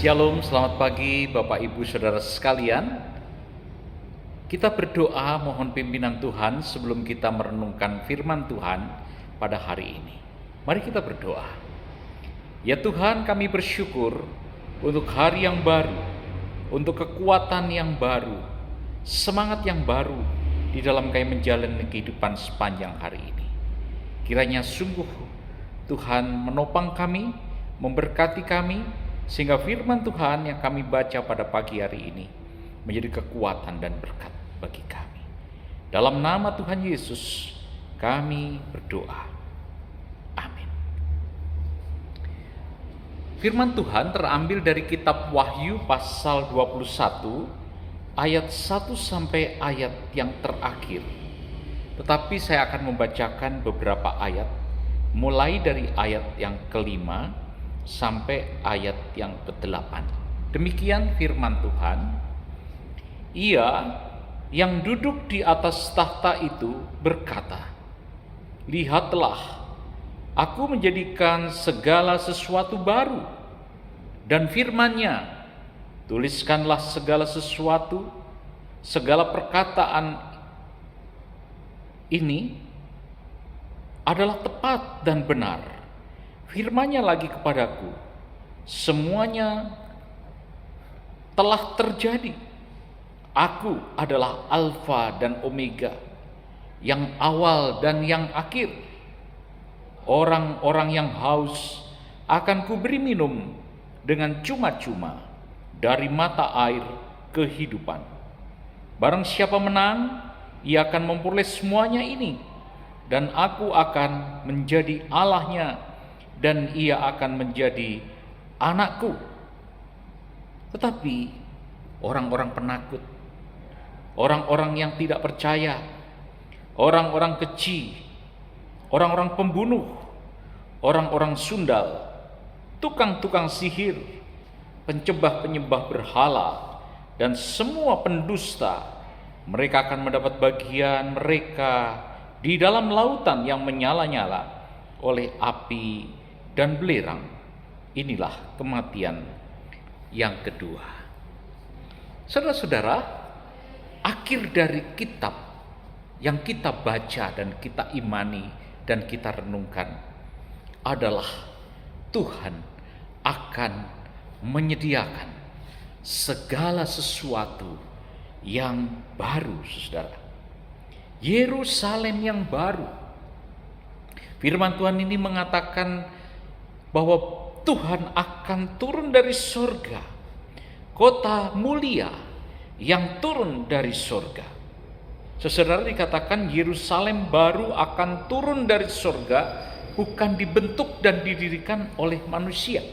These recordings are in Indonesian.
Shalom, selamat pagi Bapak Ibu Saudara sekalian. Kita berdoa mohon pimpinan Tuhan sebelum kita merenungkan firman Tuhan pada hari ini. Mari kita berdoa. Ya Tuhan, kami bersyukur untuk hari yang baru, untuk kekuatan yang baru, semangat yang baru di dalam kami menjalani kehidupan sepanjang hari ini. Kiranya sungguh Tuhan menopang kami, memberkati kami, sehingga firman Tuhan yang kami baca pada pagi hari ini menjadi kekuatan dan berkat bagi kami. Dalam nama Tuhan Yesus kami berdoa. Amin. Firman Tuhan terambil dari kitab Wahyu pasal 21 ayat 1 sampai ayat yang terakhir. Tetapi saya akan membacakan beberapa ayat mulai dari ayat yang kelima sampai ayat yang ke-8. Demikian firman Tuhan. Ia yang duduk di atas tahta itu berkata, "Lihatlah, aku menjadikan segala sesuatu baru." Dan firman-Nya, "Tuliskanlah segala sesuatu, segala perkataan ini adalah tepat dan benar." Firman-Nya lagi kepadaku, "Semuanya telah terjadi. Aku adalah Alfa dan Omega, yang awal dan yang akhir. Orang-orang yang haus akan kuberi minum dengan cuma-cuma dari mata air kehidupan. Barang siapa menang, ia akan memperoleh semuanya ini, dan aku akan menjadi Allahnya, dan ia akan menjadi anakku." Tetapi orang-orang penakut, orang-orang yang tidak percaya, orang-orang keji, orang-orang pembunuh, orang-orang sundal, tukang-tukang sihir, penyembah-penyembah berhala, dan semua pendusta, mereka akan mendapat bagian mereka di dalam lautan yang menyala-nyala oleh api dan belerang. Inilah kematian yang kedua. Saudara-saudara, akhir dari kitab yang kita baca dan kita imani dan kita renungkan adalah Tuhan akan menyediakan segala sesuatu yang baru, saudara. Yerusalem yang baru. Firman Tuhan ini mengatakan bahwa Tuhan akan turun dari surga, kota mulia yang turun dari surga. Saudara, dikatakan Yerusalem baru akan turun dari surga, bukan dibentuk dan didirikan oleh manusia.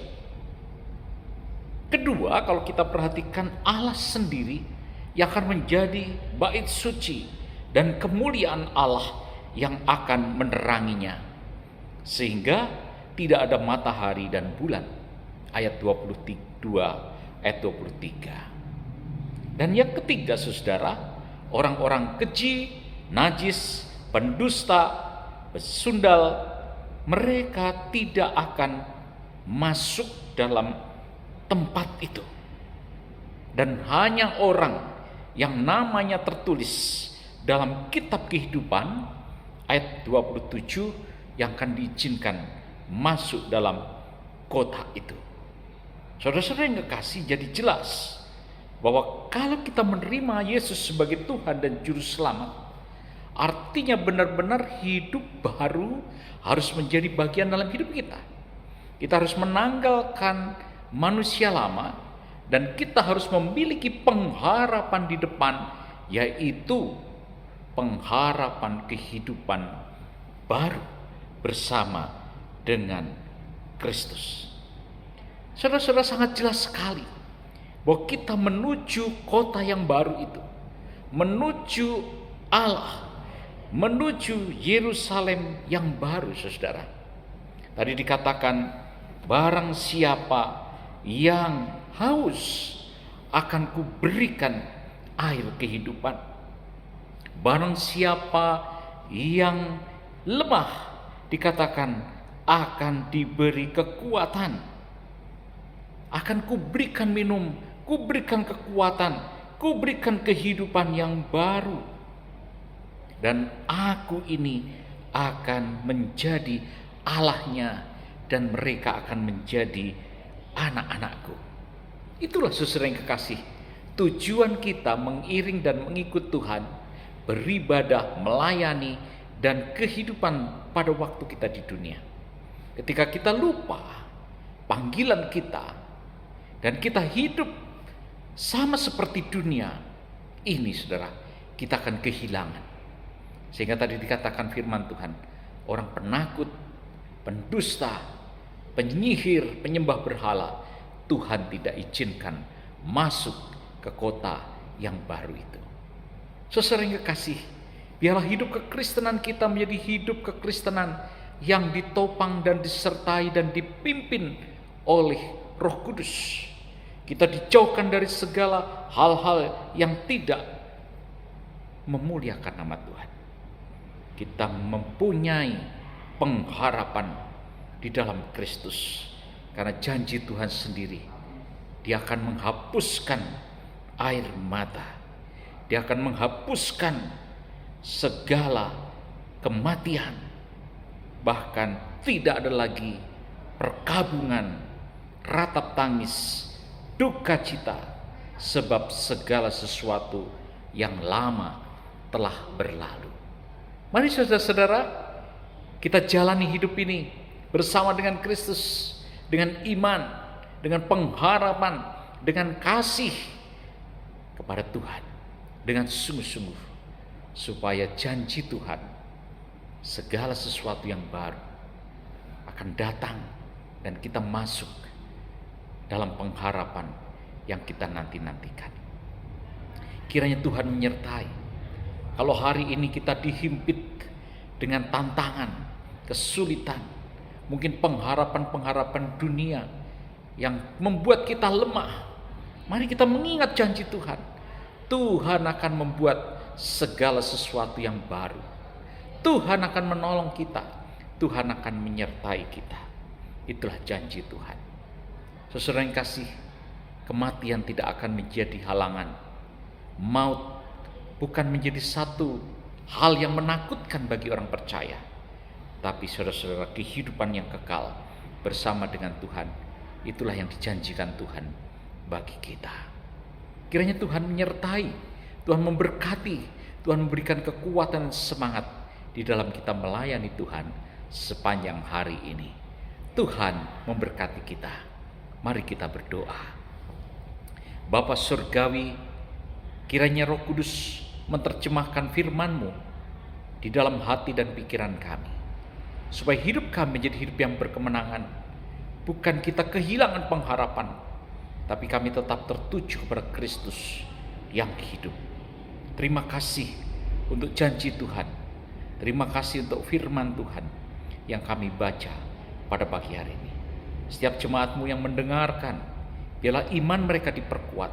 Kedua, kalau kita perhatikan, Allah sendiri yang akan menjadi bait suci dan kemuliaan Allah yang akan meneranginya, sehingga tidak ada matahari dan bulan. Ayat 22, ayat 23. Dan yang ketiga, saudara, orang-orang keji, najis, pendusta, pesundal, mereka tidak akan masuk dalam tempat itu. Dan hanya orang yang namanya tertulis dalam kitab kehidupan, ayat 27, yang akan diizinkan masuk dalam kota itu. Saudara-saudara yang kekasih, jadi jelas bahwa kalau kita menerima Yesus sebagai Tuhan dan Juru Selamat, artinya benar-benar hidup baru harus menjadi bagian dalam hidup kita. Kita harus menanggalkan manusia lama, dan kita harus memiliki pengharapan di depan, yaitu pengharapan kehidupan baru bersama dengan Kristus. Saudara-saudara, sangat jelas sekali bahwa kita menuju kota yang baru itu, menuju Allah, menuju Yerusalem yang baru, saudara. Tadi dikatakan, barang siapa yang haus akan kuberikan air kehidupan. Barang siapa yang lemah, dikatakan akan diberi kekuatan. akan kuberikan minum, kuberikan kekuatan, kuberikan kehidupan yang baru. Dan aku ini akan menjadi Allahnya, dan mereka akan menjadi anak-anakku. Itulah saudara yang kekasih, tujuan kita mengiring dan mengikut Tuhan, beribadah, melayani, dan kehidupan pada waktu kita di dunia. Ketika kita lupa panggilan kita dan kita hidup sama seperti dunia ini, saudara, kita akan kehilangan. Sehingga tadi dikatakan firman Tuhan, orang penakut, pendusta, penyihir, penyembah berhala, Tuhan tidak izinkan masuk ke kota yang baru itu. Saudara yang kekasih, biarlah hidup kekristenan kita menjadi hidup kekristenan yang ditopang dan disertai dan dipimpin oleh Roh Kudus. Kita dijauhkan dari segala hal-hal yang tidak memuliakan nama Tuhan. Kita mempunyai pengharapan di dalam Kristus, karena janji Tuhan sendiri, Dia akan menghapuskan air mata, Dia akan menghapuskan segala kematian, bahkan tidak ada lagi perkabungan, ratap tangis, duka cita, sebab segala sesuatu yang lama telah berlalu. Mari saudara-saudara, kita jalani hidup ini bersama dengan Kristus, dengan iman, dengan pengharapan, dengan kasih kepada Tuhan, dengan sungguh-sungguh, supaya janji Tuhan, segala sesuatu yang baru akan datang dan kita masuk dalam pengharapan yang kita nanti-nantikan. Kiranya Tuhan menyertai. Kalau hari ini kita dihimpit dengan tantangan, kesulitan, mungkin pengharapan-pengharapan dunia yang membuat kita lemah, mari kita mengingat janji Tuhan. Tuhan akan membuat segala sesuatu yang baru. Tuhan akan menolong kita. Tuhan akan menyertai kita. Itulah janji Tuhan. Saudara yang kasih, kematian tidak akan menjadi halangan. Maut bukan menjadi satu hal yang menakutkan bagi orang percaya. Tapi saudara-saudara, kehidupan yang kekal bersama dengan Tuhan, itulah yang dijanjikan Tuhan bagi kita. Kiranya Tuhan menyertai, Tuhan memberkati, Tuhan memberikan kekuatan dan semangat di dalam kita melayani Tuhan sepanjang hari ini. Tuhan memberkati kita. Mari kita berdoa. Bapa Surgawi, kiranya Roh Kudus menerjemahkan firman-Mu di dalam hati dan pikiran kami, supaya hidup kami menjadi hidup yang berkemenangan. Bukan kita kehilangan pengharapan, tapi kami tetap tertuju kepada Kristus yang hidup. Terima kasih untuk janji Tuhan. Terima kasih untuk firman Tuhan yang kami baca pada pagi hari ini. Setiap jemaat-Mu yang mendengarkan, biarlah iman mereka diperkuat.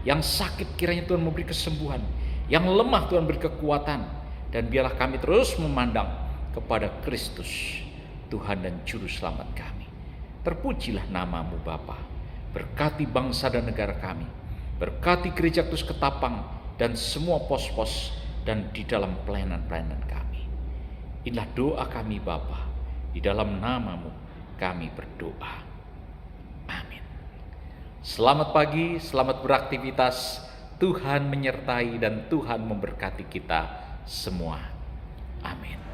Yang sakit kiranya Tuhan memberi kesembuhan, yang lemah Tuhan beri kekuatan, dan biarlah kami terus memandang kepada Kristus, Tuhan dan Juru Selamat kami. Terpujilah nama-Mu Bapa. Berkati bangsa dan negara kami. Berkati Gereja Kristus Ketapang dan semua pos-pos dan di dalam pelayanan-pelayanan kami. Inilah doa kami Bapa. Di dalam nama-Mu kami berdoa. Amin. Selamat pagi, selamat beraktivitas. Tuhan menyertai dan Tuhan memberkati kita semua. Amin.